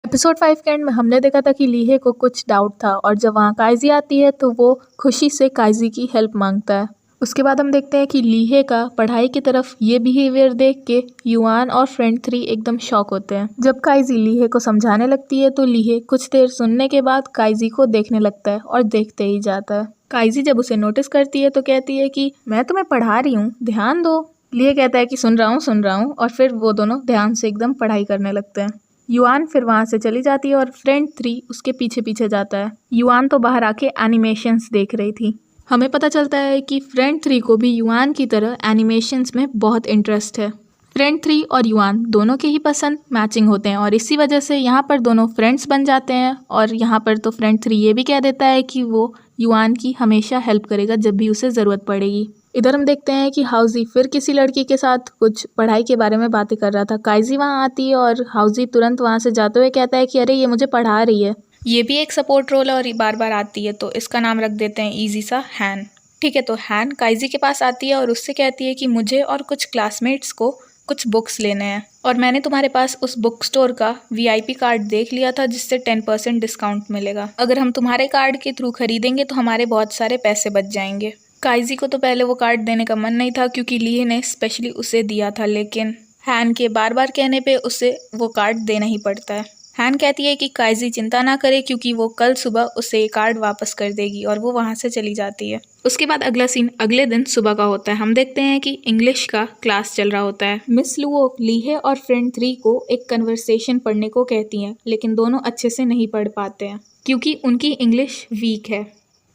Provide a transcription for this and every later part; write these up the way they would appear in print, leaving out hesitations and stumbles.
Episode 5 के and में हमने देखा था कि लीहे को कुछ डाउट था और जब वहाँ काइजी आती है तो वो खुशी से काइजी की हेल्प मांगता है। उसके बाद हम देखते हैं कि लीहे का पढ़ाई की तरफ ये बिहेवियर देख के युआन और फ्रेंड 3 एकदम शॉक होते हैं। जब काइजी लीहे को समझाने लगती है तो लीहे कुछ देर सुनने के बाद काइजी को देखने लगता है और देखते ही जाता है। काइजी जब उसे नोटिस करती है तो कहती है कि मैं तुम्हें पढ़ा रही हूँ, ध्यान दो। लीहे कहता है कि सुन रहा हूँ और फिर वो दोनों ध्यान से एकदम पढ़ाई करने लगते हैं। युआन फिर वहाँ से चली जाती है और फ्रेंड 3 उसके पीछे पीछे जाता है। युआन तो बाहर आके एनिमेशंस देख रही थी। हमें पता चलता है कि फ्रेंड 3 को भी युआन की तरह एनिमेशंस में बहुत इंटरेस्ट है। फ्रेंड 3 और युआन दोनों के ही पसंद मैचिंग होते हैं और इसी वजह से यहाँ पर दोनों फ्रेंड्स बन जाते हैं। और यहाँ पर तो फ्रेंड 3 ये भी कह देता है कि वो युआन की हमेशा हेल्प करेगा जब भी उसे ज़रूरत पड़ेगी। इधर हम देखते हैं कि हाउजी फिर किसी लड़की के साथ कुछ पढ़ाई के बारे में बातें कर रहा था। काइजी वहाँ आती है और हाउजी तुरंत वहाँ से जाते हुए कहता है कि अरे ये मुझे पढ़ा रही है। ये भी एक सपोर्ट रोल है और ये बार बार आती है, तो इसका नाम रख देते हैं इजी सा हैन। ठीक है, तो हैन काइजी के पास आती है और उससे कहती है कि मुझे और कुछ क्लासमेट्स को कुछ बुक्स लेने हैं और मैंने तुम्हारे पास उस बुक स्टोर का वीआईपी कार्ड देख लिया था जिससे 10% डिस्काउंट मिलेगा। अगर हम तुम्हारे कार्ड के थ्रू खरीदेंगे तो हमारे बहुत सारे पैसे बच जाएंगे। काइजी को तो पहले वो कार्ड देने का मन नहीं था क्योंकि लीहे ने स्पेशली उसे दिया था, लेकिन हैन के बार बार कहने पे उसे वो कार्ड देना ही पड़ता है। हैन कहती है कि काइजी चिंता ना करे क्योंकि वो कल सुबह उसे ये कार्ड वापस कर देगी और वो वहाँ से चली जाती है। उसके बाद अगला सीन अगले दिन सुबह का होता है। हम देखते हैं कि इंग्लिश का क्लास चल रहा होता है। मिस लुओ लीहे और फ्रेंड 3 को एक कन्वर्सेशन पढ़ने को कहती हैं, लेकिन दोनों अच्छे से नहीं पढ़ पाते हैं क्योंकि उनकी इंग्लिश वीक है।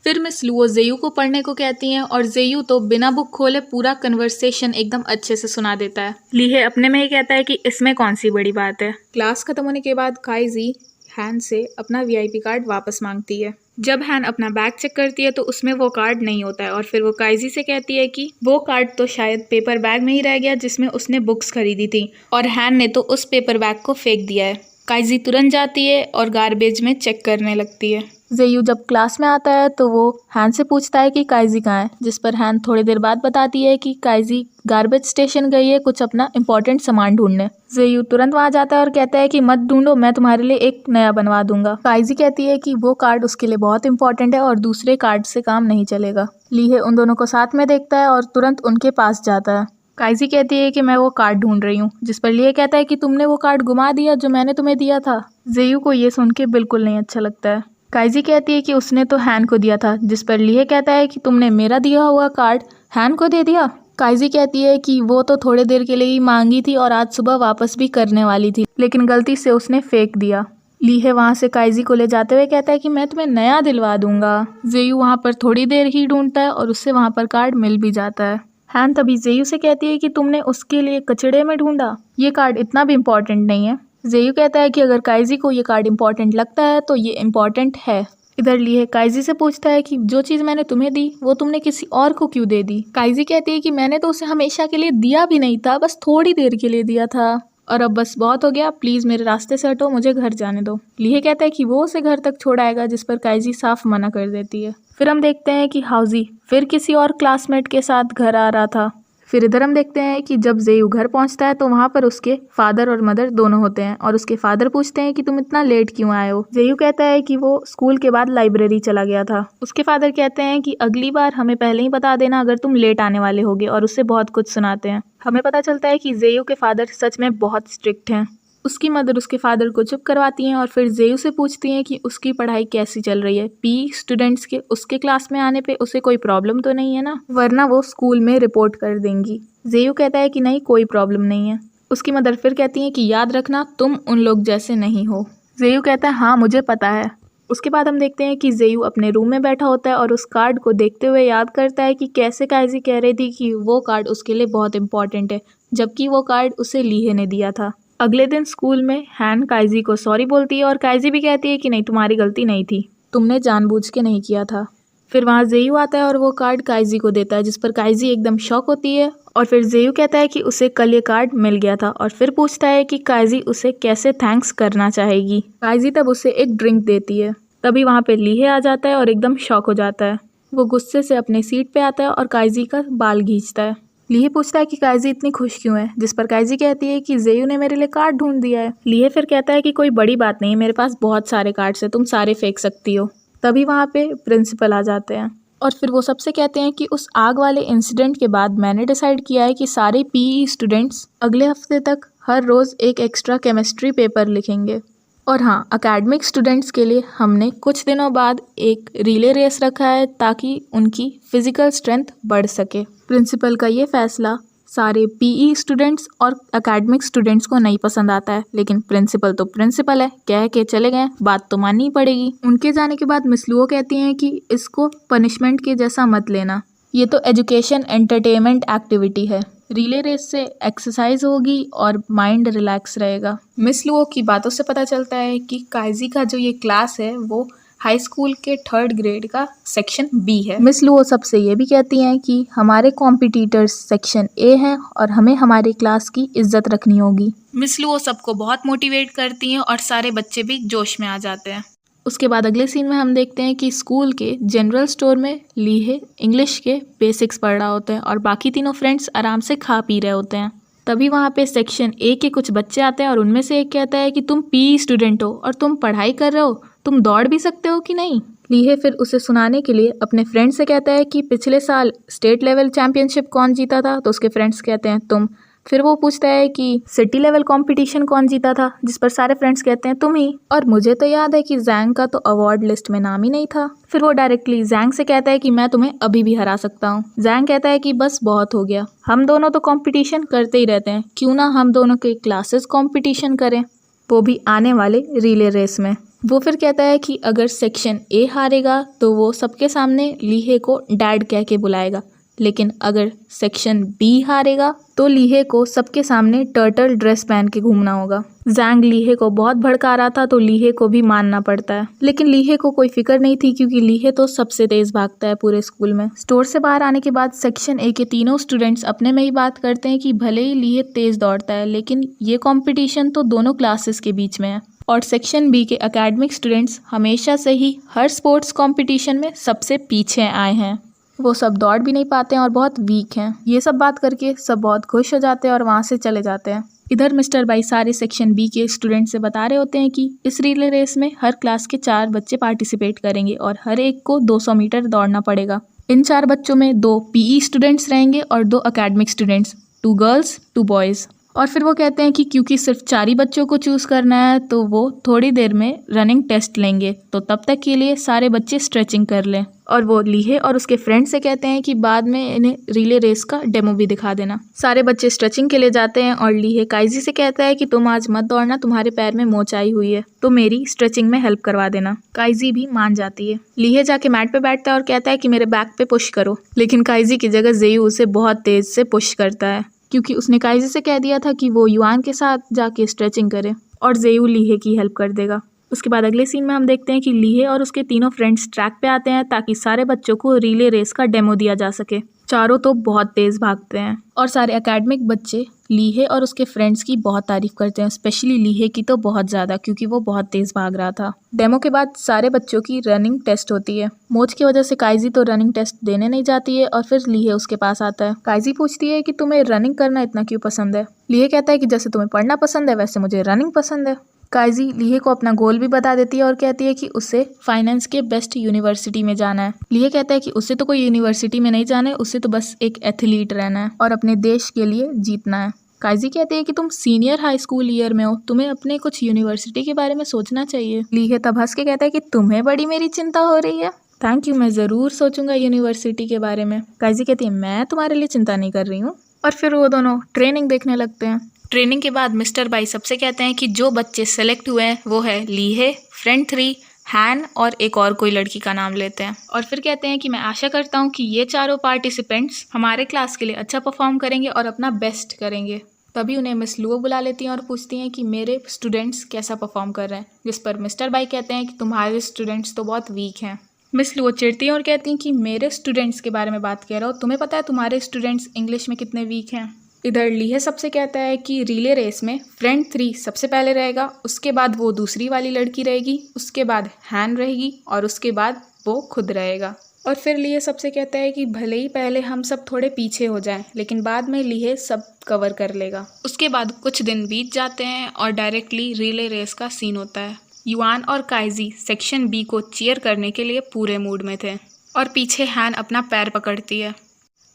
फिर मिस लुओ जेयू को पढ़ने को कहती हैं और जेयू तो बिना बुक खोले पूरा कन्वर्सेशन एकदम अच्छे से सुना देता है। लीहे अपने में ही कहता है कि इसमें कौन सी बड़ी बात है। क्लास खत्म होने के बाद काइजी हैन से अपना वीआईपी कार्ड वापस मांगती है। जब हैन अपना बैग चेक करती है तो उसमें वो कार्ड नहीं होता है और फिर वो काइजी से कहती है कि वो कार्ड तो शायद पेपर बैग में ही रह गया जिसमें उसने बुक्स खरीदी थी और हैन ने तो उस पेपर बैग को फेंक दिया है। काइजी तुरंत जाती है और गार्बेज में चेक करने लगती है। जेयू जब क्लास में आता है तो वो हैन से पूछता है कि काइजी कहाँ है, जिस पर हैन थोड़ी देर बाद बताती है कि काइजी गार्बेज स्टेशन गई है कुछ अपना इंपॉर्टेंट सामान ढूंढने। जेयू तुरंत वहां जाता है और कहता है कि मत ढूंढो, मैं तुम्हारे लिए एक नया बनवा दूंगा। काइजी कहती है कि वो कार्ड उसके लिए बहुत इंपॉर्टेंट है और दूसरे कार्ड से काम नहीं चलेगा। लीहे उन दोनों को साथ में देखता है और तुरंत उनके पास जाता है। काइजी कहती है कि मैं वो कार्ड ढूंढ रही हूँ, जिस पर लीहे कहता है कि तुमने वो कार्ड गुमा दिया जो मैंने तुम्हें दिया था। जेयू को ये सुन के बिल्कुल नहीं अच्छा लगता है। काइजी कहती है कि उसने तो हैन को दिया था, जिस पर लीहे कहता है कि तुमने मेरा दिया हुआ कार्ड हैन को दे दिया। काइजी कहती है कि वो तो थोड़ी देर के लिए ही मांगी थी और आज सुबह वापस भी करने वाली थी, लेकिन गलती से उसने फेंक दिया। लीहे वहाँ से काइजी को ले जाते हुए कहता है कि मैं तुम्हें नया दिलवा दूंगा। जेयू वहाँ पर थोड़ी देर ही ढूंढता है और उससे वहाँ पर कार्ड मिल भी जाता है। हैन तभी जेयू से कहती है कि तुमने उसके लिए कचड़े में ढूंढा, ये कार्ड इतना भी इम्पोर्टेंट नहीं है। जेयू कहता है कि अगर काइजी को ये कार्ड इम्पोर्टेंट लगता है तो ये इम्पोर्टेंट है। इधर लीहे काइजी से पूछता है कि जो चीज़ मैंने तुम्हें दी वो तुमने किसी और को क्यों दे दी। काइजी कहती है कि मैंने तो उसे हमेशा के लिए दिया भी नहीं था, बस थोड़ी देर के लिए दिया था और अब बस बहुत हो गया, प्लीज़ मेरे रास्ते से हटो, मुझे घर जाने दो। लीहे कहता है कि वो उसे घर तक छोड़ाएगा, जिस पर काइजी साफ मना कर देती है। फिर हम देखते हैं कि हाउजी फिर किसी और क्लासमेट के साथ घर आ रहा था। फिर इधर हम देखते हैं कि जब जेयू घर पहुंचता है तो वहाँ पर उसके फादर और मदर दोनों होते हैं और उसके फादर पूछते हैं कि तुम इतना लेट क्यों आए हो। जेयू कहता है कि वो स्कूल के बाद लाइब्रेरी चला गया था। उसके फादर कहते हैं कि अगली बार हमें पहले ही बता देना अगर तुम लेट आने वाले होगे, और उससे बहुत कुछ सुनाते हैं। हमें पता चलता है कि जेयू के फादर सच में बहुत स्ट्रिक्ट हैं। उसकी मदर उसके फादर को चुप करवाती हैं और फिर जेयू से पूछती हैं कि उसकी पढ़ाई कैसी चल रही है। पी स्टूडेंट्स के उसके क्लास में आने पे उसे कोई प्रॉब्लम तो नहीं है ना, वरना वो स्कूल में रिपोर्ट कर देंगी। जेयू कहता है कि नहीं, कोई प्रॉब्लम नहीं है। उसकी मदर फिर कहती हैं कि याद रखना तुम उन लोग जैसे नहीं हो। जेयू कहता है हाँ मुझे पता है। उसके बाद हम देखते हैं कि जेयू अपने रूम में बैठा होता है और उस कार्ड को देखते हुए याद करता है कि कैसे काइजी कह रही थी कि वो कार्ड उसके लिए बहुत इंपॉर्टेंट है, जबकि वो कार्ड उसे लीहे ने दिया था। अगले दिन स्कूल में हैन काइजी को सॉरी बोलती है और काइजी भी कहती है कि नहीं, तुम्हारी गलती नहीं थी, तुमने जानबूझ के नहीं किया था। फिर वहाँ जेयू आता है और वो कार्ड काइजी को देता है, जिस पर काइजी एकदम शॉक होती है और फिर जेयू कहता है कि उसे कल ये कार्ड मिल गया था और फिर पूछता है कि काइजी उसे कैसे थैंक्स करना चाहेगी। काइजी तब उसे एक ड्रिंक देती है। तभी वहाँ पे लीहे आ जाता है और एकदम शॉक हो जाता है। वो गुस्से से अपने सीट पे आता है और काइजी का बाल खींचता है। लीहे पूछता है कि काइजी इतनी खुश क्यों है, जिस पर काइजी कहती है कि जेयू ने मेरे लिए कार्ड ढूंढ दिया है। लीहे फिर कहता है कि कोई बड़ी बात नहीं है, मेरे पास बहुत सारे कार्ड्स हैं, तुम सारे फेंक सकती हो। तभी वहाँ पे प्रिंसिपल आ जाते हैं और फिर वो सबसे कहते हैं कि उस आग वाले इंसिडेंट के बाद मैंने डिसाइड किया है कि सारे पीई स्टूडेंट्स अगले हफ्ते तक हर रोज़ एक एक्स्ट्रा केमिस्ट्री पेपर लिखेंगे। और हाँ, एकेडमिक स्टूडेंट्स के लिए हमने कुछ दिनों बाद एक रिले रेस रखा है ताकि उनकी फिजिकल स्ट्रेंथ बढ़ सके। प्रिंसिपल का ये फैसला सारे पीई स्टूडेंट्स और एकेडमिक स्टूडेंट्स को नहीं पसंद आता है, लेकिन प्रिंसिपल तो प्रिंसिपल है, कह के चले गए, बात तो माननी पड़ेगी। उनके जाने के बाद मिस लुओ कहती हैं कि इसको पनिशमेंट के जैसा मत लेना, ये तो एजुकेशन एंटरटेनमेंट एक्टिविटी है। रिले रेस से एक्सरसाइज होगी और माइंड रिलैक्स रहेगा। मिस लुओ की बातों से पता चलता है कि काइजी का जो ये क्लास है वो हाई स्कूल के 3rd ग्रेड का सेक्शन बी है। मिस लुओ सबसे ये भी कहती हैं कि हमारे कॉम्पिटिटर्स सेक्शन ए हैं और हमें हमारी क्लास की इज्जत रखनी होगी। मिस लुओ सबको बहुत मोटिवेट करती हैं और सारे बच्चे भी जोश में आ जाते हैं। उसके बाद अगले सीन में हम देखते हैं कि स्कूल के जनरल स्टोर में लीहे इंग्लिश के बेसिक्स पढ़ रहा होता है और बाकी तीनों फ्रेंड्स आराम से खा पी रहे होते हैं। तभी वहाँ पे सेक्शन ए के कुछ बच्चे आते हैं और उनमें से एक कहता है कि तुम पीई स्टूडेंट हो और तुम पढ़ाई कर रहे हो, तुम दौड़ भी सकते हो कि नहीं। लीहे फिर उसे सुनाने के लिए अपने फ्रेंड से कहता है कि पिछले साल स्टेट लेवल चैंपियनशिप कौन जीता था, तो उसके फ्रेंड्स कहते हैं तुम। फिर वो पूछता है कि सिटी लेवल कंपटीशन कौन जीता था, जिस पर सारे फ्रेंड्स कहते हैं तुम ही। और मुझे तो याद है कि जैंग का तो अवार्ड लिस्ट में नाम ही नहीं था। फिर वो डायरेक्टली जैंग से कहता है कि मैं तुम्हें अभी भी हरा सकता हूँ। जैंग कहता है कि बस बहुत हो गया, हम दोनों तो कंपटीशन करते ही रहते हैं, क्यों ना हम दोनों के क्लासेस कंपटीशन करें, वो भी आने वाले रिले रेस में। वो फिर कहता है कि अगर सेक्शन ए हारेगा तो वो सबके सामने लीहे को डैड कह के बुलाएगा, लेकिन अगर सेक्शन बी हारेगा तो लीहे को सबके सामने टर्टल ड्रेस पहन के घूमना होगा। जैंग लीहे को बहुत भड़का रहा था तो लीहे को भी मानना पड़ता है, लेकिन लीहे को कोई फिक्र नहीं थी क्योंकि लीहे तो सबसे तेज भागता है पूरे स्कूल में। स्टोर से बाहर आने के बाद सेक्शन ए के तीनों स्टूडेंट्स अपने में ही बात करते हैं कि भले ही लीहे तेज दौड़ता है, लेकिन ये कॉम्पिटिशन तो दोनों क्लासेस के बीच में है। और सेक्शन बी के एकेडमिक स्टूडेंट्स हमेशा से ही हर स्पोर्ट्स कॉम्पिटिशन में सबसे पीछे आए हैं, वो सब दौड़ भी नहीं पाते हैं और बहुत वीक हैं। ये सब बात करके सब बहुत खुश हो जाते हैं और वहाँ से चले जाते हैं। इधर मिस्टर बाई सारे सेक्शन बी के स्टूडेंट से बता रहे होते हैं कि इस रिले रेस में हर क्लास के 4 बच्चे पार्टिसिपेट करेंगे और हर एक को 200 मीटर दौड़ना पड़ेगा। इन 4 बच्चों में 2 पीई स्टूडेंट्स रहेंगे और 2 एकेडमिक स्टूडेंट्स, 2 गर्ल्स 2 बॉयज़। और फिर वो कहते हैं कि क्योंकि सिर्फ 4 ही बच्चों को चूज़ करना है तो वो थोड़ी देर में रनिंग टेस्ट लेंगे, तो तब तक के लिए सारे बच्चे स्ट्रेचिंग कर लें। और वो लीहे और उसके फ्रेंड से कहते हैं कि बाद में इन्हें रिले रेस का डेमो भी दिखा देना। सारे बच्चे स्ट्रेचिंग के लिए जाते हैं और लीहे काइजी से कहता है कि तुम आज मत दौड़ना, तुम्हारे पैर में मोच आई हुई है, तो मेरी स्ट्रेचिंग में हेल्प करवा देना। काइजी भी मान जाती है। लीहे जाके मैट पे बैठता है और कहता है कि मेरे बैक पे पुश करो, लेकिन काइजी की जगह जेयू उसे बहुत तेज से पुश करता है क्योंकि उसने काइजी से कह दिया था कि वो युआन के साथ जाके स्ट्रेचिंग करे और जेयू लीहे की हेल्प कर देगा। उसके बाद अगले सीन में हम देखते हैं कि लीहे और उसके तीनों फ्रेंड्स ट्रैक पे आते हैं ताकि सारे बच्चों को रिले रेस का डेमो दिया जा सके। चारों तो बहुत तेज भागते हैं और सारे एकेडमिक बच्चे लीहे और उसके फ्रेंड्स की बहुत तारीफ करते हैं, स्पेशली लीहे की तो बहुत ज़्यादा, क्योंकि वो बहुत तेज भाग रहा था। डेमो के बाद सारे बच्चों की रनिंग टेस्ट होती है। मोच की वजह से काइजी तो रनिंग टेस्ट देने नहीं जाती है और फिर लीहे उसके पास आता है। काइजी पूछती है कि तुम्हें रनिंग करना इतना क्यों पसंद है। लीहे कहता है कि जैसे तुम्हें पढ़ना पसंद है वैसे मुझे रनिंग पसंद है। काइजी लीहे को अपना गोल भी बता देती है और कहती है कि उसे फाइनेंस के बेस्ट यूनिवर्सिटी में जाना है। लीहे कहता है कि उसे तो कोई यूनिवर्सिटी में नहीं जाना है, उसे तो बस एक एथलीट रहना है और अपने देश के लिए जीतना है। काइजी कहते हैं कि तुम सीनियर हाई स्कूल ईयर में हो, तुम्हें अपने कुछ यूनिवर्सिटी के बारे में सोचना चाहिए। लीहे तब हंस के कहता है कि तुम्हें बड़ी मेरी चिंता हो रही है। थैंक यू, मैं ज़रूर सोचूंगा यूनिवर्सिटी के बारे में। काइजी कहती है मैं तुम्हारे लिए चिंता नहीं कर रही हूँ। और फिर वो दोनों ट्रेनिंग देखने लगते हैं। ट्रेनिंग के बाद मिस्टर बाई सबसे कहते हैं कि जो बच्चे सेलेक्ट हुए हैं वो है लीहे, फ्रेंड 3, हैन और एक और कोई लड़की का नाम लेते हैं। और फिर कहते हैं कि मैं आशा करता हूँ कि ये चारों पार्टिसिपेंट्स हमारे क्लास के लिए अच्छा परफॉर्म करेंगे और अपना बेस्ट करेंगे। तभी उन्हें मिस लुओ बुला लेती हैं और पूछती हैं कि मेरे स्टूडेंट्स कैसा परफॉर्म कर रहे हैं, जिस पर मिस्टर बाई कहते हैं कि तुम्हारे स्टूडेंट्स तो बहुत वीक हैं। मिस लुओ चिढ़ती हैं और कहती हैं कि मेरे स्टूडेंट्स के बारे में बात कह रहा हो, तुम्हें पता है तुम्हारे स्टूडेंट्स इंग्लिश में कितने वीक हैं। इधर लीहे सबसे कहता है कि रिले रेस में फ्रेंड 3 सबसे पहले रहेगा, उसके बाद वो दूसरी वाली लड़की रहेगी, उसके बाद हैन रहेगी और उसके बाद वो खुद रहेगा। और फिर लीहे सबसे कहता है कि भले ही पहले हम सब थोड़े पीछे हो जाएं, लेकिन बाद में लीहे सब कवर कर लेगा। उसके बाद कुछ दिन बीत जाते हैं और डायरेक्टली रिले रेस का सीन होता है। युआन और काइजी सेक्शन बी को चीयर करने के लिए पूरे मूड में थे और पीछे हैन अपना पैर पकड़ती है।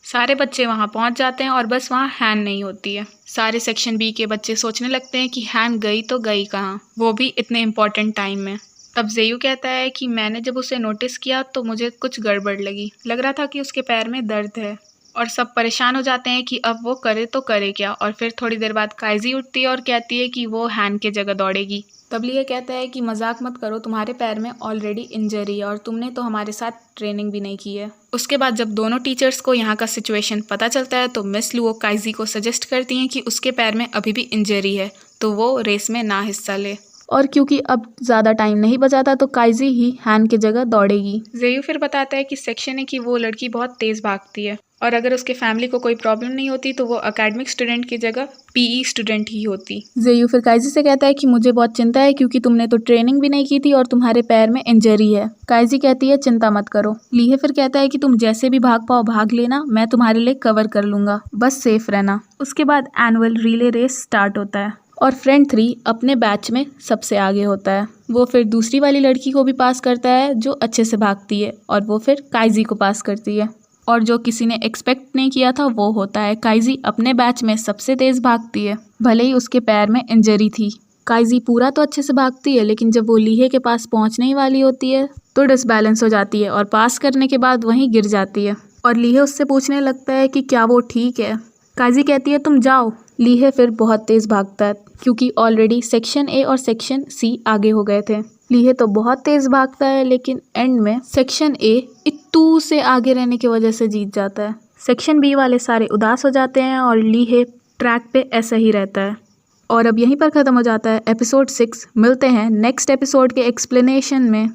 सारे बच्चे वहाँ पहुँच जाते हैं और बस वहाँ हैन नहीं होती है। सारे सेक्शन बी के बच्चे सोचने लगते हैं कि हैन गई तो गई कहाँ, वो भी इतने इम्पोर्टेंट टाइम में। तब जेयू कहता है कि मैंने जब उसे नोटिस किया तो मुझे कुछ गड़बड़ लगी, लग रहा था कि उसके पैर में दर्द है। और सब परेशान हो जाते हैं कि अब वो करे तो करे क्या। और फिर थोड़ी देर बाद काइजी उठती है और कहती है कि वो हैन के जगह दौड़ेगी। तब लीहे कहता है कि मजाक मत करो, तुम्हारे पैर में ऑलरेडी इंजरी है और तुमने तो हमारे साथ ट्रेनिंग भी नहीं की है। उसके बाद जब दोनों टीचर्स को यहाँ का सिचुएशन पता चलता है तो मिस लुओ काइजी को सजेस्ट करती हैं कि उसके पैर में अभी भी इंजरी है तो वो रेस में ना हिस्सा ले। और क्योंकि अब ज़्यादा टाइम नहीं बचा था तो काइजी ही हैन की जगह दौड़ेगी। जेयू फिर बताता है कि सेक्शन ए की वो लड़की बहुत तेज़ भागती है और अगर उसके फैमिली को कोई प्रॉब्लम नहीं होती तो वो एकेडमिक स्टूडेंट की जगह पीई स्टूडेंट ही होती। जेयू फिर काइजी से कहता है कि मुझे बहुत चिंता है क्योंकि तुमने तो ट्रेनिंग भी नहीं की थी और तुम्हारे पैर में इंजरी है। काइजी कहती है चिंता मत करो। लीहे फिर कहता है कि तुम जैसे भी भाग पाओ भाग लेना, मैं तुम्हारे लिए कवर कर लूँगा, बस सेफ रहना। उसके बाद एनुअल रिले रेस स्टार्ट होता है और फ्रेंड 3 अपने बैच में सबसे आगे होता है। वो फिर दूसरी वाली लड़की को भी पास करता है जो अच्छे से भागती है और वो फिर काइजी को पास करती है। और जो किसी ने एक्सपेक्ट नहीं किया था वो होता है काइजी अपने बैच में सबसे तेज़ भागती है, भले ही उसके पैर में इंजरी थी। काइजी पूरा तो अच्छे से भागती है लेकिन जब वो लीहे के पास पहुंचने ही वाली होती है तो डिसबैलेंस हो जाती है और पास करने के बाद वहीं गिर जाती है। और लीहे उससे पूछने लगता है कि क्या वो ठीक है। काइजी कहती है तुम जाओ। लीहे फिर बहुत तेज़ भागता है क्योंकि ऑलरेडी सेक्शन ए और सेक्शन सी आगे हो गए थे। लीहे तो बहुत तेज़ भागता है लेकिन एंड में सेक्शन ए इतू से आगे रहने की वजह से जीत जाता है। सेक्शन बी वाले सारे उदास हो जाते हैं और लीहे ट्रैक पे ऐसा ही रहता है। और अब यहीं पर ख़त्म हो जाता है एपिसोड 6। मिलते हैं नेक्स्ट एपिसोड के एक्सप्लेनेशन में।